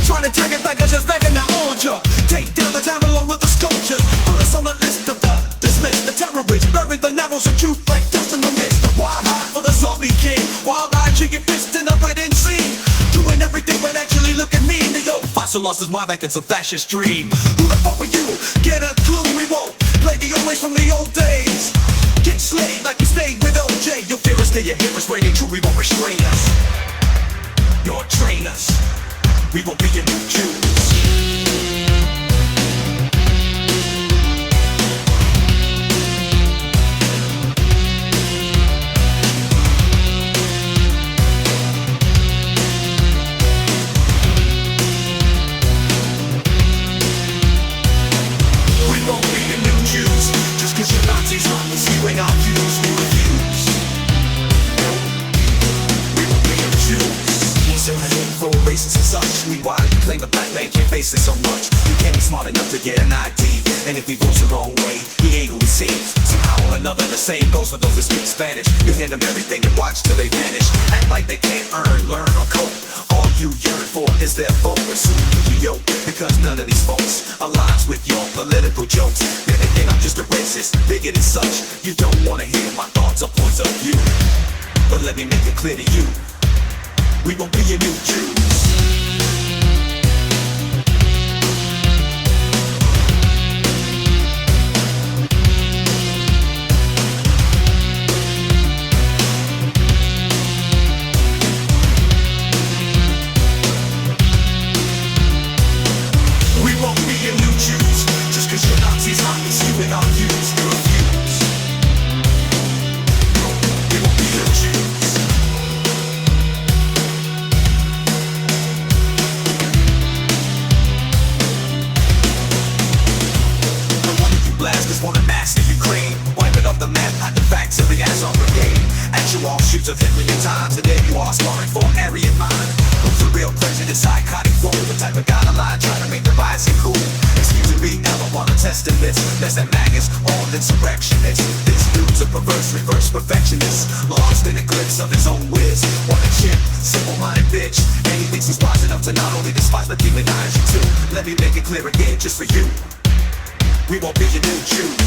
trying to tag it like I just banging the on ya. Take down the town along with the sculptures. Put us on the list of the dismissed, the terrorists. Bury the narrows of truth like dust in the mist. The wild high for the zombie king. Wild-eyed chicken fist in the hidden scene. Doing everything but actually look at me. The old fossil lost his mind back in some fascist dream. Who the fuck were you? Get a clue, we won't play the old ways from the old days. Get slayed like you stayed with OJ. You'll fear us till you hear us raining true. We won't restrain us. You're trainers. We won't be your new Jews. Skewing our views, we refuse. We will be the Jews. So hateful, racist and such. We widely claim the black man can't face it so much. You can't be smart enough to get an ID. And if he votes the wrong way, he ain't who he seems. Somehow or another, the same goes for those that speak Spanish. You hand them everything and watch till they vanish. Act like they can't earn, learn, or cope. All you yearn for is their focus. You yoke, because none of these folks aligns with your political jokes. Then again, I'm just a racist, bigot and such. You don't wanna hear my thoughts or points of view. But let me make it clear to you, we won't be your new Jews. Skewing our views, we refuse. We won't be your Jews. The one that you blast is one of master Ukraine. Wipe it off the map, hide the facts, every ass on brigade. Actual offshoots of Hitler in times, and there you are sparring for Aryan mind. Who's the real prejudice, psychotic fool? The type of guy to lie, trying to make the bias seem cool. Excuse me, ever wanna test in this? That's that magas, all insurrectionists. This dude's a perverse, reverse perfectionist. Lost in a glimpse of his own whiz. Want a chip, simple-minded bitch. And he thinks he's wise enough to not only despise but demonize you too. Let me make it clear again, just for you. We won't be your new Jews.